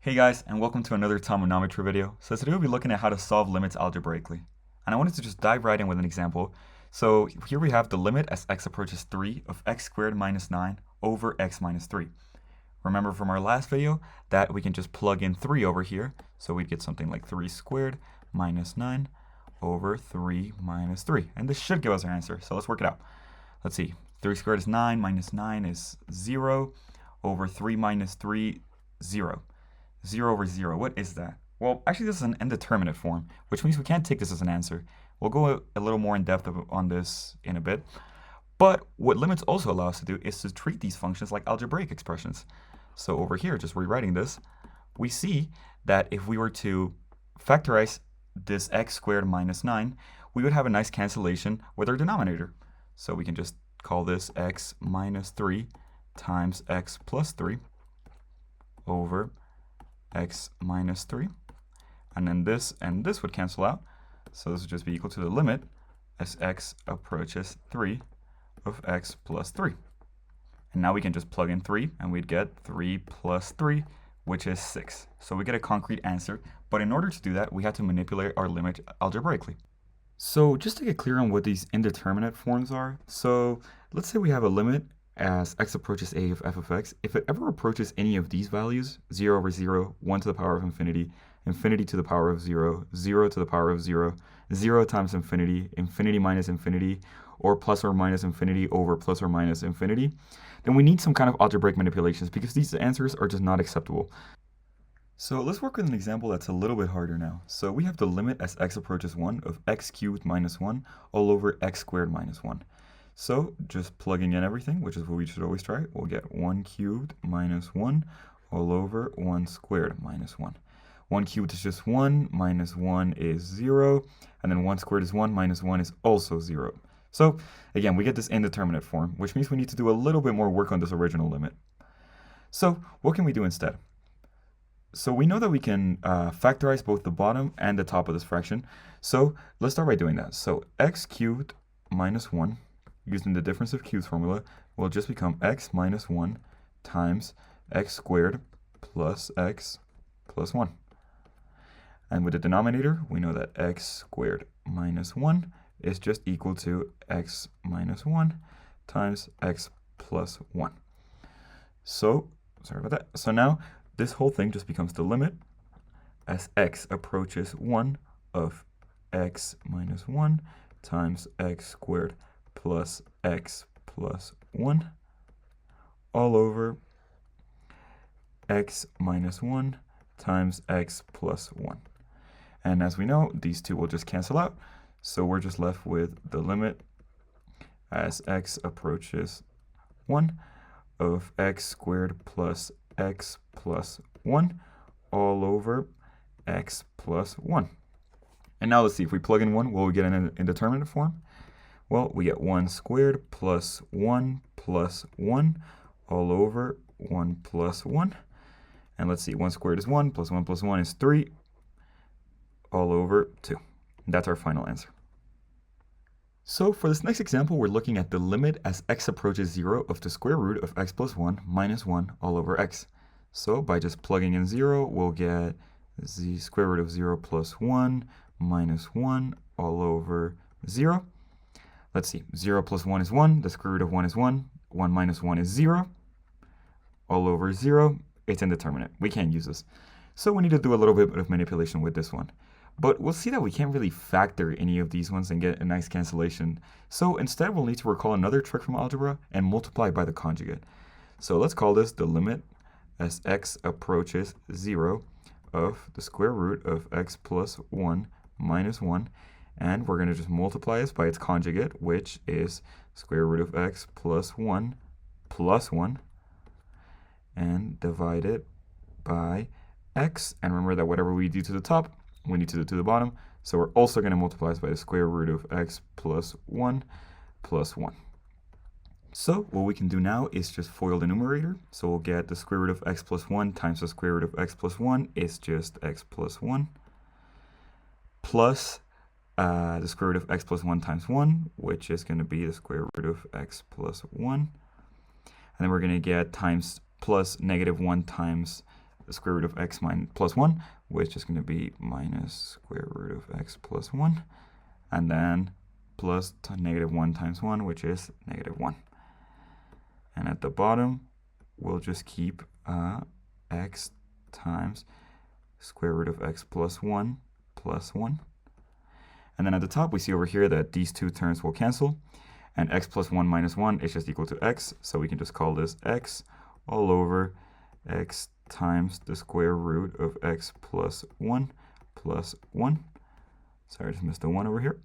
Hey guys, and welcome to another Tomonometry video. So today we'll be looking at how to solve limits algebraically. And I wanted to just dive right in with an example. So here we have the limit as x approaches 3 of x squared minus 9 over x minus 3. Remember from our last video that we can just plug in 3 over here. So we'd get something like 3 squared minus 9 over 3 minus 3. And this should give us our answer. So let's work it out. Let's see. 3 squared is 9 minus 9 is 0 over 3 minus 3, 0. 0 over 0, what is that? Well, actually this is an indeterminate form, which means we can't take this as an answer. We'll go a little more in depth on this in a bit. But what limits also allow us to do is to treat these functions like algebraic expressions. So over here, just rewriting this, we see that if we were to factorize this x squared minus 9, we would have a nice cancellation with our denominator. So we can just call this x minus 3 times x plus 3 over x minus 3, and then this and this would cancel out, so this would just be equal to the limit as x approaches 3 of x plus 3. And now we can just plug in 3 and we'd get 3 plus 3, which is 6. So we get a concrete answer, but in order to do that we have to manipulate our limit algebraically. So just to get clear on what these indeterminate forms are, so let's say we have a limit as x approaches a of f of x. If it ever approaches any of these values, 0 over 0, 1 to the power of infinity, infinity to the power of 0, 0 to the power of 0, 0 times infinity, infinity minus infinity, or plus or minus infinity over plus or minus infinity, then we need some kind of algebraic manipulations because these answers are just not acceptable. So let's work with an example that's a little bit harder now. So we have the limit as x approaches 1 of x cubed minus 1 all over x squared minus 1. So just plugging in everything, which is what we should always try, we'll get 1 cubed minus 1 all over 1 squared minus 1. 1 cubed is just 1, minus 1 is 0, and then 1 squared is 1, minus 1 is also 0. So again, we get this indeterminate form, which means we need to do a little bit more work on this original limit. So what can we do instead? So we know that we can factorize both the bottom and the top of this fraction. So let's start by doing that. So x cubed minus 1, using the difference of cubes formula, will just become x minus 1 times x squared plus x plus 1. And with the denominator, we know that x squared minus 1 is just equal to x minus 1 times x plus 1. So, sorry about that. So now, this whole thing just becomes the limit as x approaches 1 of x minus 1 times x squared plus x plus 1 all over x minus 1 times x plus 1. And as we know, these two will just cancel out, so we're just left with the limit as x approaches 1 of x squared plus x plus 1 all over x plus 1. And now let's see, if we plug in 1, will we get an indeterminate form? Well, we get 1 squared plus 1 all over 1 plus 1. And let's see, 1 squared is 1 plus 1 is 3 all over 2. That's our final answer. So for this next example, we're looking at the limit as x approaches 0 of the square root of x plus 1 minus 1 all over x. So by just plugging in 0, we'll get the square root of 0 plus 1 minus 1 all over 0. Let's see, 0 plus 1 is 1, the square root of 1 is 1, 1 minus 1 is 0, all over 0, it's indeterminate. We can't use this. So we need to do a little bit of manipulation with this one. But we'll see that we can't really factor any of these ones and get a nice cancellation. So instead we'll need to recall another trick from algebra and multiply by the conjugate. So let's call this the limit as x approaches 0 of the square root of x plus 1 minus 1. And we're going to just multiply this by its conjugate, which is square root of x plus 1 plus 1, and divide it by x. And remember that whatever we do to the top, we need to do to the bottom. So we're also going to multiply this by the square root of x plus 1 plus 1. So what we can do now is just FOIL the numerator. So we'll get the square root of x plus 1 times the square root of x plus 1 is just x plus 1 plus the square root of x plus 1 times 1, which is going to be the square root of x plus 1. And then we're going to get times plus negative 1 times the square root of x plus 1, which is going to be minus square root of x plus 1, and then plus negative 1 times 1, which is negative 1. And at the bottom, we'll just keep x times square root of x plus 1 plus 1. And then at the top, we see over here that these two terms will cancel. And x plus 1 minus 1 is just equal to x. So we can just call this x all over x times the square root of x plus 1 plus 1. Sorry, I just missed the 1 over here.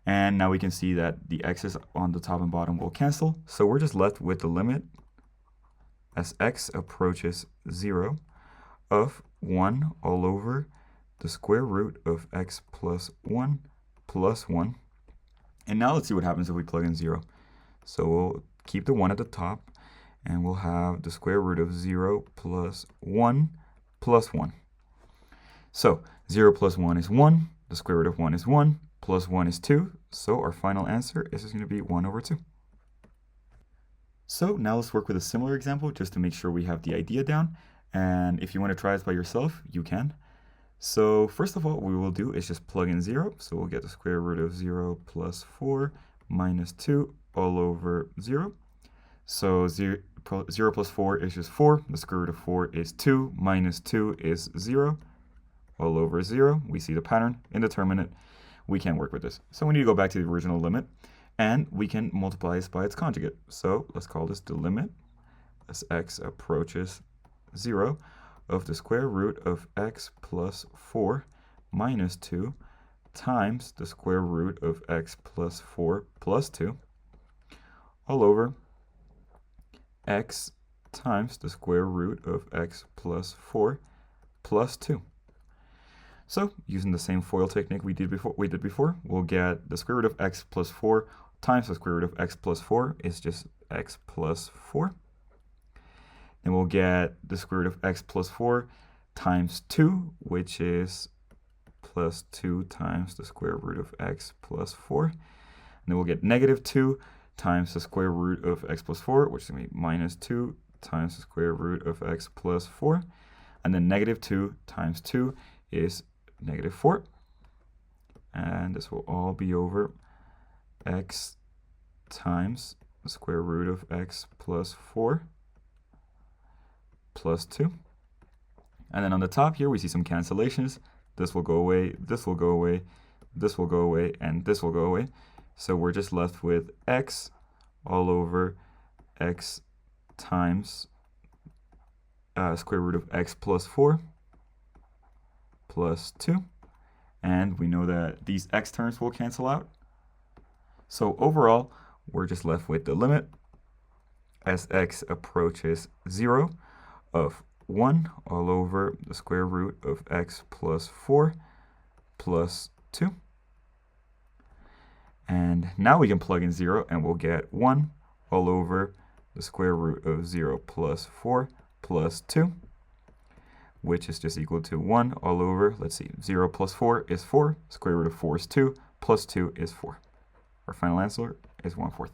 And now we can see that the x's on the top and bottom will cancel. So we're just left with the limit as x approaches 0 of 1 all over the square root of x plus 1 plus 1. And now let's see what happens if we plug in 0. So we'll keep the 1 at the top, and we'll have the square root of 0 plus 1 plus 1. So 0 plus 1 is 1, the square root of 1 is 1, plus 1 is 2, so our final answer is just going to be 1 over 2. So now let's work with a similar example just to make sure we have the idea down. And if you want to try this by yourself, you can. So first of all, what we will do is just plug in 0. So we'll get the square root of 0 plus 4 minus 2 all over 0. So 0 plus 4 is just 4. The square root of 4 is 2. Minus 2 is 0 all over 0. We see the pattern, indeterminate. We can't work with this. So we need to go back to the original limit. And we can multiply this by its conjugate. So let's call this the limit as x approaches 0 of the square root of x plus 4 minus 2 times the square root of x plus 4 plus 2 all over x times the square root of x plus 4 plus 2. So using the same FOIL technique we did before, we'll get the square root of x plus 4 times the square root of x plus 4 is just x plus 4. Then we'll get the square root of x plus 4 times 2, which is plus 2 times the square root of x plus 4. And then we'll get negative 2 times the square root of x plus 4, which is going to be minus 2 times the square root of x plus 4. And then negative 2 times 2 is negative 4. And this will all be over x times the square root of x plus 4 plus 2. And then on the top here, we see some cancellations. This will go away, this will go away, this will go away, and this will go away. So we're just left with x all over x times square root of x plus 4 plus 2. And we know that these x terms will cancel out. So overall, we're just left with the limit as x approaches 0 of 1 all over the square root of x plus 4 plus 2. And now we can plug in 0 and we'll get 1 all over the square root of 0 plus 4 plus 2, which is just equal to 1 all over, let's see, 0 plus 4 is 4, square root of 4 is 2, plus 2 is 4. Our final answer is 1/4.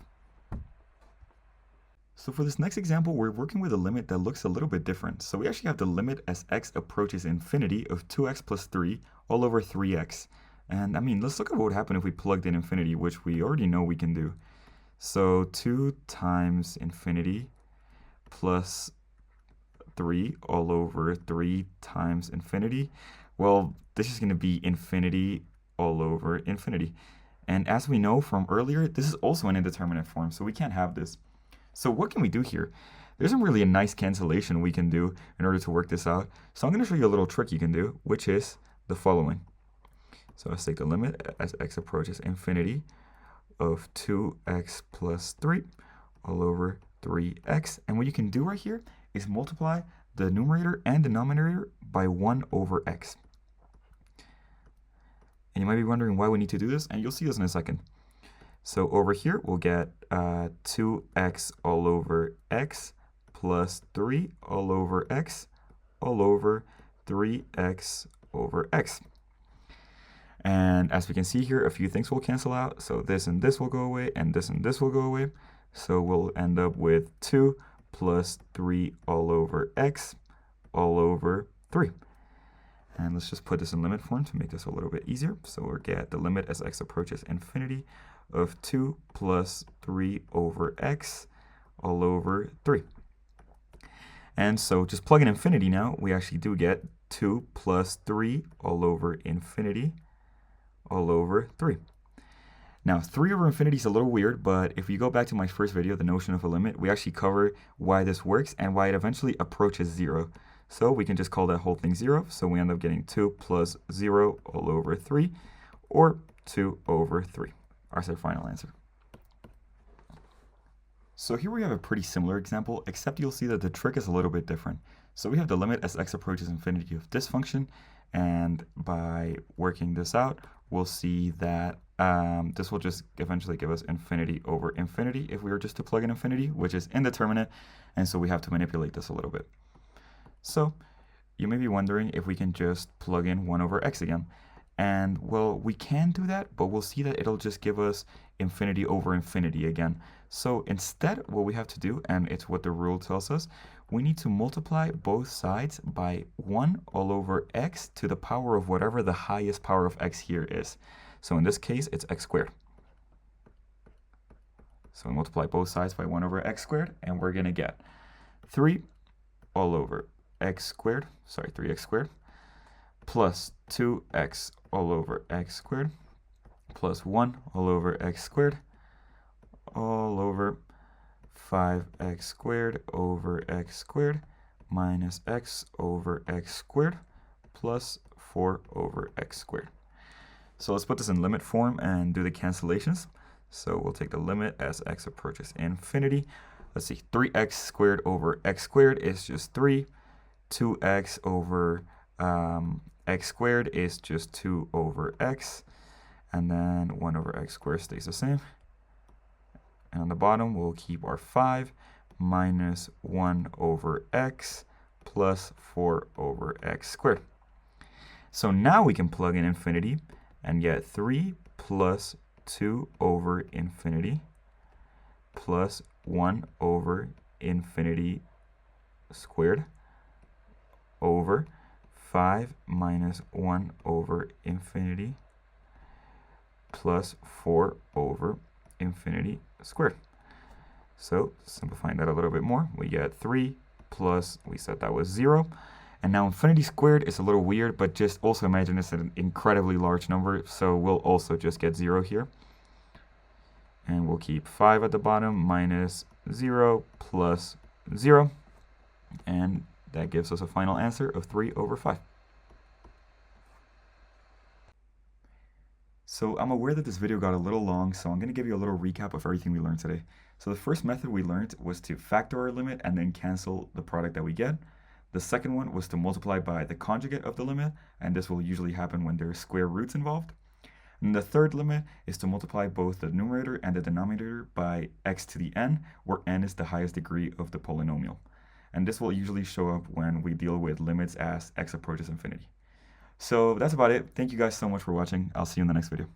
So for this next example, we're working with a limit that looks a little bit different. So we actually have the limit as x approaches infinity of 2x plus 3 all over 3x. And I mean, let's look at what would happen if we plugged in infinity, which we already know we can do. So 2 times infinity plus 3 all over 3 times infinity. Well, this is going to be infinity all over infinity. And as we know from earlier, this is also an indeterminate form, so we can't have this. So what can we do here? There isn't really a nice cancellation we can do in order to work this out. So I'm going to show you a little trick you can do, which is the following. So let's take the limit as x approaches infinity of 2x plus 3 all over 3x. And what you can do right here is multiply the numerator and denominator by 1 over x. And you might be wondering why we need to do this, and you'll see this in a second. So over here, we'll get 2x all over x plus 3 all over x all over 3x over x. And as we can see here, a few things will cancel out. So this and this will go away, and this will go away. So we'll end up with 2 plus 3 all over x all over 3. And let's just put this in limit form to make this a little bit easier. So we'll get the limit as x approaches infinity of 2 plus 3 over x all over 3. And so just plug in infinity now, we actually do get 2 plus 3 all over infinity all over 3. Now, 3 over infinity is a little weird, but if you go back to my first video, the notion of a limit, we actually cover why this works and why it eventually approaches 0. So we can just call that whole thing 0. So we end up getting 2 plus 0 all over 3, or 2 over 3. That's our final answer. So here we have a pretty similar example, except you'll see that the trick is a little bit different. So we have the limit as x approaches infinity of this function, and by working this out, we'll see that this will just eventually give us infinity over infinity if we were just to plug in infinity, which is indeterminate, and so we have to manipulate this a little bit. So you may be wondering if we can just plug in 1 over x again. And well, we can do that, but we'll see that it'll just give us infinity over infinity again. So instead, what we have to do, and it's what the rule tells us, we need to multiply both sides by 1 all over x to the power of whatever the highest power of x here is. So in this case, it's x squared. So we multiply both sides by 1 over x squared, and we're going to get 3 all over x squared, 3x squared, plus 2x all over x squared, plus 1 all over x squared, all over 5x squared over x squared, minus x over x squared, plus 4 over x squared. So let's put this in limit form and do the cancellations. So we'll take the limit as x approaches infinity. Let's see, 3x squared over x squared is just 3. 2x over x squared is just 2 over x. And then 1 over x squared stays the same. And on the bottom, we'll keep our 5 minus 1 over x plus 4 over x squared. So now we can plug in infinity and get 3 plus 2 over infinity plus 1 over infinity squared over 5 minus 1 over infinity plus 4 over infinity squared. So simplifying that a little bit more, we get 3 plus, we said that was 0. And now infinity squared is a little weird, but just also imagine it's an incredibly large number, so we'll also just get 0 here. And we'll keep 5 at the bottom minus 0 plus 0. And that gives us a final answer of 3 over 5. So I'm aware that this video got a little long, so I'm going to give you a little recap of everything we learned today. So the first method we learned was to factor our limit and then cancel the product that we get. The second one was to multiply by the conjugate of the limit, and this will usually happen when there are square roots involved. And the third limit is to multiply both the numerator and the denominator by x to the n, where n is the highest degree of the polynomial. And this will usually show up when we deal with limits as x approaches infinity. So that's about it. Thank you guys so much for watching. I'll see you in the next video.